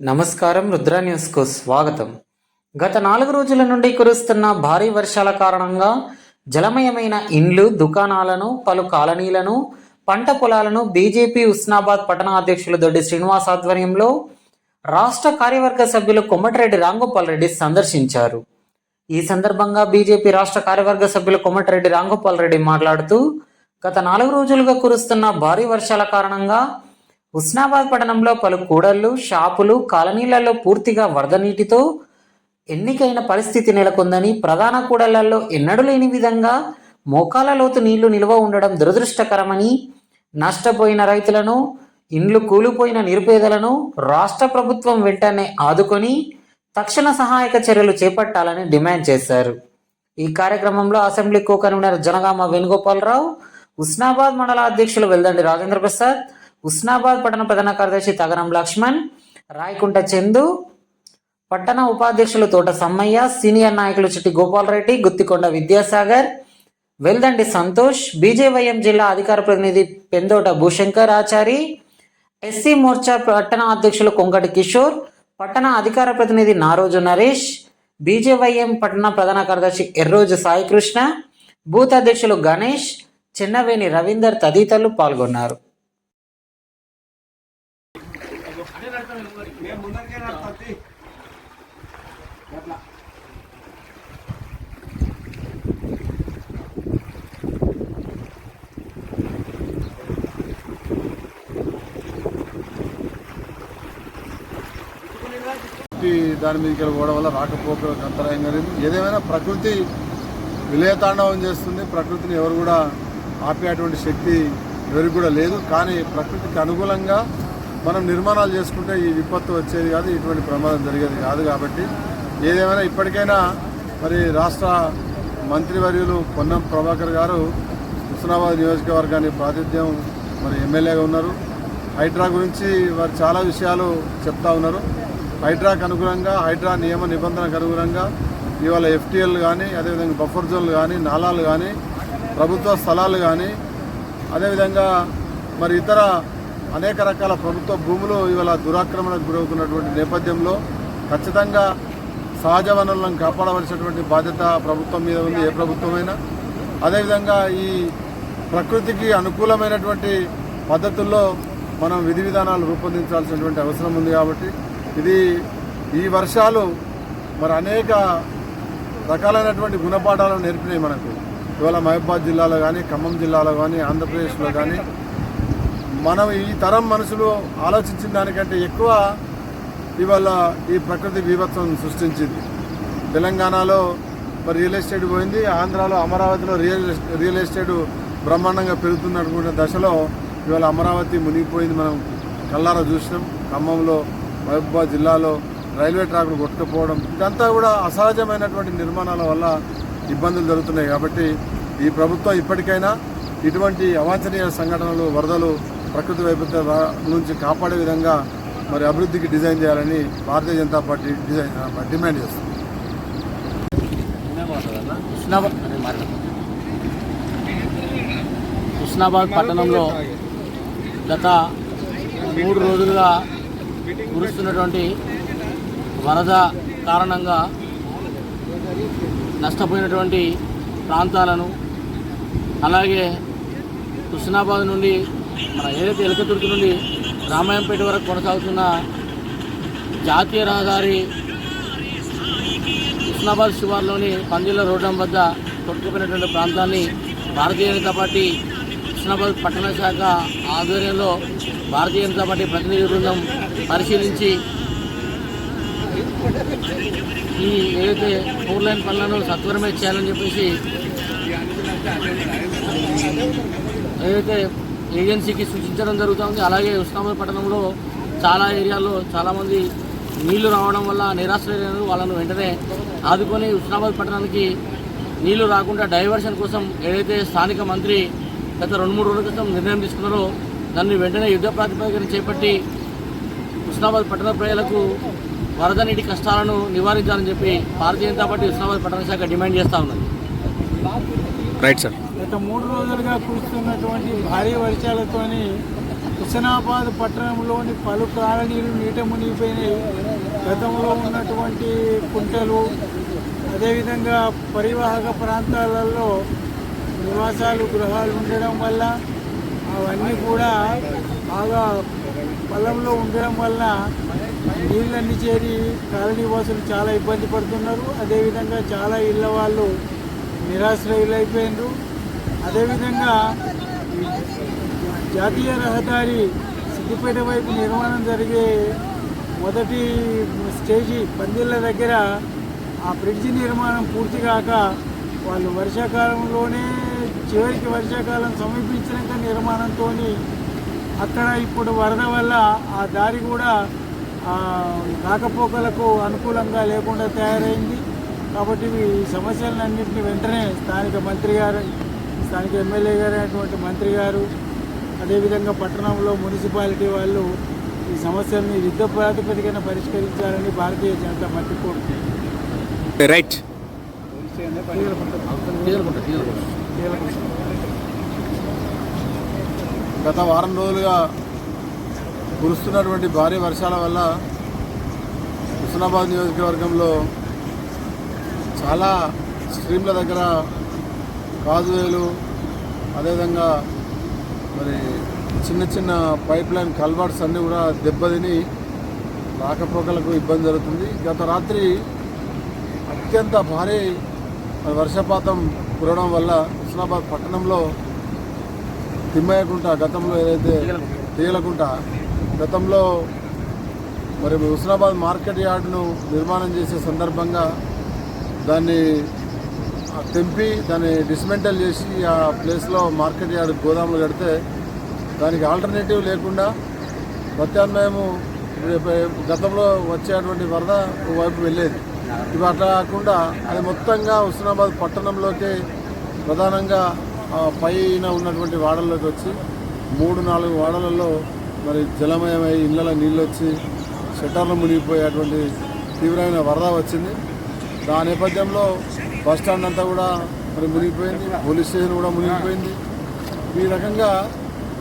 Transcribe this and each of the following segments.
నమస్కారం. రుద్ర న్యూస్కు స్వాగతం. గత 4 రోజుల నుండి కురుస్తున్న భారీ వర్షాల కారణంగా జలమయమైన ఇండ్లు, దుకాణాలను, పలు కాలనీలను, పంట పొలాలను బీజేపీ హుస్నాబాద్ పట్టణ అధ్యక్షులు దొడ్డి శ్రీనివాస్ ఆధ్వర్యంలో రాష్ట్ర కార్యవర్గ సభ్యులు కొమ్మటిరెడ్డి రాంగోపాల్ రెడ్డి సందర్శించారు. ఈ సందర్భంగా బీజేపీ రాష్ట్ర కార్యవర్గ సభ్యులు కొమ్మటిరెడ్డి రాంగోపాల్ రెడ్డి మాట్లాడుతూ, గత 4 రోజులుగా కురుస్తున్న భారీ వర్షాల కారణంగా హుస్నాబాద్ పట్టణంలో పలు కూడళ్లు, షాపులు, కాలనీలలో పూర్తిగా వరద నీటితో ఎన్నికైన పరిస్థితి నెలకొందని, ప్రధాన కూడళ్లలో ఎన్నడూ లేని విధంగా మోకాల లోతు నీళ్లు నిల్వ ఉండడం దురదృష్టకరమని, నష్టపోయిన రైతులను, ఇండ్లు కూలిపోయిన నిరుపేదలను రాష్ట్ర ప్రభుత్వం వెంటనే ఆదుకొని తక్షణ సహాయక చర్యలు చేపట్టాలని డిమాండ్ చేశారు. ఈ కార్యక్రమంలో assembly co convener Janagama Venugopalarao, Husnabad మండల అధ్యక్షులు వెల్దండి రాజేంద్ర ప్రసాద్, హుస్నాబాద్ పట్టణ ప్రధాన కార్యదర్శి తగరం లక్ష్మణ్, రాయకుంట చందు, పట్టణ ఉపాధ్యక్షులు తోట సమ్మయ్య, సీనియర్ నాయకులు చిట్టి గోపాలరెడ్డి, గుత్తికొండ విద్యాసాగర్, వెల్దండి సంతోష్, బీజేవైఎం జిల్లా అధికార ప్రతినిధి పెందోట భూశంకర్ ఆచారి, ఎస్సీ మోర్చా పట్టణ అధ్యక్షులు కొంగటి కిషోర్, పట్టణ అధికార ప్రతినిధి నారోజు నరేష్, బీజేవైఎం పట్టణ ప్రధాన కార్యదర్శి ఎర్రోజు సాయికృష్ణ, బూత్ అధ్యక్షులు గణేష్, చిన్నవేణి రవీందర్ తదితరులు పాల్గొన్నారు. దాని మీదకి పోవడం వల్ల రాకపోకలకు అంతరాయం కలిగింది. ఏదేమైనా ప్రకృతి విలయతాండవం చేస్తుంది. ప్రకృతిని ఎవరు కూడా ఆపేటువంటి శక్తి ఎవరికి కూడా లేదు. కానీ ప్రకృతికి అనుకూలంగా మనం నిర్మాణాలు చేసుకుంటే ఈ విపత్తు వచ్చేది కాదు, ఇటువంటి ప్రమాదం జరిగేది కాదు. కాబట్టి ఏదేమైనా ఇప్పటికైనా మరి రాష్ట్ర మంత్రివర్యులు పొన్నం ప్రభాకర్ గారు హుస్నాబాద్ నియోజకవర్గాన్ని ప్రాతినిధ్యం మరి ఎమ్మెల్యేగా ఉన్నారు. హైడ్రా గురించి వారు చాలా విషయాలు చెప్తా ఉన్నారు. హైడ్రాకు అనుగుణంగా, హైడ్రా నియమ నిబంధనకు అనుగుణంగా ఇవాళ ఎఫ్టీఎల్ కానీ, అదేవిధంగా బఫర్ జోన్లు కానీ, నాలాలు కానీ, ప్రభుత్వ స్థలాలు కానీ, అదేవిధంగా మరి ఇతర అనేక రకాల ప్రభుత్వ భూములు ఇవాళ దురాక్రమణకు గురవుతున్నటువంటి నేపథ్యంలో ఖచ్చితంగా సహజ వనరులను కాపాడవలసినటువంటి బాధ్యత ప్రభుత్వం మీద ఉంది, ఏ ప్రభుత్వమైనా. అదేవిధంగా ఈ ప్రకృతికి అనుకూలమైనటువంటి పద్ధతుల్లో మనం విధి విధానాలు రూపొందించాల్సినటువంటి అవసరం ఉంది. కాబట్టి ఈ వర్షాలు మరి అనేక రకాలైనటువంటి గుణపాఠాలను నేర్పినాయి మనకు. ఇవాళ మహబూబాద్ జిల్లాలో కానీ, ఖమ్మం జిల్లాలో కానీ, ఆంధ్రప్రదేశ్లో కానీ మనం ఈ తరం మనుషులు ఆలోచించిన దానికంటే ఎక్కువ ఇవాళ ఈ ప్రకృతి బీభత్సం సృష్టించింది. తెలంగాణలో మరి రియల్ ఎస్టేట్ పోయింది, ఆంధ్రాలో అమరావతిలో రియల్ ఎస్టేట్ బ్రహ్మాండంగా పెరుగుతున్నటువంటి దశలో ఇవాళ అమరావతి మునిగిపోయింది. మనం కల్లారా చూసినాం. ఖమ్మంలో, మహబూబాద్ జిల్లాలో రైల్వే ట్రాక్లు కొట్టుకుపోవడం, ఇదంతా కూడా అసహజమైనటువంటి నిర్మాణాల వల్ల ఇబ్బందులు జరుగుతున్నాయి. కాబట్టి ఈ ప్రభుత్వం ఇప్పటికైనా ఇటువంటి అవాంఛనీయ సంఘటనలు, వరదలు, ప్రకృతి వైపరీత్యాల నుంచి కాపాడే విధంగా మరి అభివృద్ధికి డిజైన్ చేయాలని భారతీయ జనతా పార్టీ డిమాండ్ చేస్తుంది. హుస్నాబాద్ పట్టణంలో గత 3 రోజులుగా కురుస్తున్నటువంటి వరద కారణంగా నష్టపోయినటువంటి ప్రాంతాలను, అలాగే హుస్నాబాద్ నుండి మన ఏదైతే ఎలకతుర్తి నుండి రామాయంపేట వరకు కొనసాగుతున్న జాతీయ రహదారి హుస్నాబాద్ శివార్లోని పందిళ్ళ రోడ్డు వద్ద కొట్టుకుపోయినటువంటి ప్రాంతాన్ని భారతీయ జనతా పార్టీ హుస్నాబాద్ పట్టణ శాఖ ఆధ్వర్యంలో భారతీయ జనతా పార్టీ ప్రతినిధి బృందం పరిశీలించి ఈ ఏదైతే 4 లైన్ పనులను సత్వరమే చేయాలని చెప్పేసి ఏదైతే ఏజెన్సీకి సూచించడం జరుగుతుంది. అలాగే హుస్నాబాద్ పట్టణంలో చాలా ఏరియాల్లో చాలామంది నీళ్లు రావడం వల్ల నిరాశ్రయులైన వాళ్ళను వెంటనే ఆదుకొని హుస్నాబాద్ పట్టణానికి నీళ్లు రాకుండా డైవర్షన్ కోసం ఏదైతే స్థానిక మంత్రి గత 2-3 రోజుల క్రితం నిర్ణయం తీసుకున్నారో దాన్ని వెంటనే యుద్ధ ప్రాతిపదికన చేపట్టి హుస్నాబాద్ పట్టణ ప్రజలకు వరద నీటి కష్టాలను నివారించాలని చెప్పి భారతీయ జనతా పార్టీ హుస్నాబాద్ పట్టణ శాఖ డిమాండ్ చేస్తూ ఉన్నది. Right sir. గత 3 రోజులుగా కురుస్తున్నటువంటి భారీ వర్షాలతోని హుస్నాబాద్ పట్టణంలోని పలు కాలనీలు నీట మునిగిపోయినాయి. గతంలో ఉన్నటువంటి కుంటలు, అదేవిధంగా పరివాహక ప్రాంతాలలో నివాసాలు, గృహాలు ఉండడం వల్ల అవన్నీ కూడా బాగా పొలంలో ఉండడం వల్ల నీళ్ళన్నీ చేరి కాలనీ వాసులు చాలా ఇబ్బంది పడుతున్నారు. అదేవిధంగా చాలా ఇళ్ళ వాళ్ళు నిరాశ్రయులు అయిపోయినారు. అదేవిధంగా జాతీయ రహదారి సిద్దిపేట వైపు నిర్మాణం జరిగే మొదటి స్టేజీ పందిళ్ళ దగ్గర ఆ బ్రిడ్జి నిర్మాణం పూర్తి కాక వాళ్ళు వర్షాకాలంలోనే చివరికి వర్షాకాలం సమీపించినాక నిర్మాణంతో అక్కడ ఇప్పుడు వరద వల్ల ఆ దారి కూడా రాకపోకలకు అనుకూలంగా లేకుండా తయారైంది. కాబట్టి ఈ సమస్యలన్నింటినీ వెంటనే స్థానిక మంత్రి గారు, స్థానిక ఎమ్మెల్యే గారు అయినటువంటి మంత్రి గారు, అదేవిధంగా పట్టణంలో మున్సిపాలిటీ వాళ్ళు ఈ సమస్యల్ని యుద్ధ ప్రాతిపదికన పరిష్కరించాలని భారతీయ జనతా పార్టీ కోరుతుంది. రైట్. గత వారం రోజులుగా కురుస్తున్నటువంటి భారీ వర్షాల వల్ల హుస్నాబాద్ నియోజకవర్గంలో చాలా స్ట్రీమ్ల దగ్గర కాజువేలు, అదేవిధంగా మరి చిన్న చిన్న పైప్ లైన్ కల్వర్ట్స్ అన్నీ కూడా దెబ్బతిని రాకపోకలకు ఇబ్బంది జరుగుతుంది. గత రాత్రి అత్యంత భారీ వర్షపాతం కురవడం వల్ల హుస్నాబాద్ పట్టణంలో తిమ్మయ్యకుంట, గతంలో ఏదైతే తీగలకుంట, గతంలో మరి హుస్నాబాద్ మార్కెట్ యార్డును నిర్మాణం చేసే సందర్భంగా దాన్ని తెంపి దాన్ని డిస్మెంటల్ చేసి ఆ ప్లేస్లో మార్కెట్ యార్డ్ గోదాములు కడితే దానికి ఆల్టర్నేటివ్ లేకుండా ప్రత్యామ్నాయము గతంలో వచ్చేటువంటి వరద వైపు వెళ్ళేది. ఇవి అట్లా కాకుండా అది మొత్తంగా హుస్నాబాద్ పట్టణంలోకి ప్రధానంగా పైన ఉన్నటువంటి వాడల్లోకి వచ్చి 3-4 వాడలలో మరి జలమయమై ఇళ్ళ నీళ్ళు వచ్చి షట్టర్లు మునిగిపోయేటువంటి తీవ్రమైన వరద వచ్చింది. దాని నేపథ్యంలో బస్టాండ్ అంతా కూడా మరి మునిగిపోయింది, పోలీస్ స్టేషన్ కూడా మునిగిపోయింది. ఈ రకంగా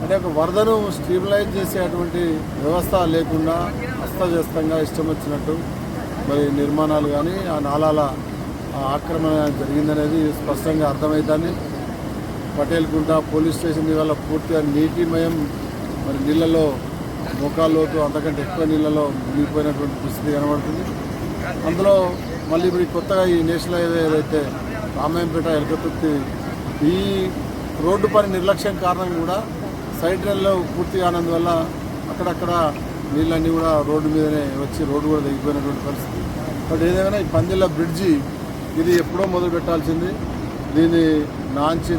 అంటే ఒక వరదను స్టెబిలైజ్ చేసేటువంటి వ్యవస్థ లేకుండా అస్తవ్యస్తంగా ఇష్టం వచ్చినట్టు మరి నిర్మాణాలు కానీ ఆ నాలాల ఆక్రమణ జరిగిందనేది స్పష్టంగా అర్థమవుతుంది. పటేల్ కుంట పోలీస్ స్టేషన్ వల్ల పూర్తిగా నీటిమయం, మరి నీళ్ళలో మోకాల్లోతు అంతకంటే ఎక్కువ నీళ్ళలో మునిగిపోయినటువంటి పరిస్థితి కనబడుతుంది. అందులో మళ్ళీ ఇప్పుడు కొత్తగా ఈ నేషనల్ హైవే ఏదైతే రామాయంపేట ఎలకతుర్తి ఈ రోడ్డు పని నిర్లక్ష్యం కారణంగా కూడా సైడ్ రైల్లో పూర్తి కానందువల్ల అక్కడక్కడ నీళ్ళన్నీ కూడా రోడ్డు మీదనే వచ్చి రోడ్డు కూడా తెగిపోయినటువంటి పరిస్థితి. బట్ ఏదైనా ఈ పందిళ్ళ బ్రిడ్జి ఇది ఎప్పుడో మొదలు పెట్టాల్సింది. దీన్ని నాంచి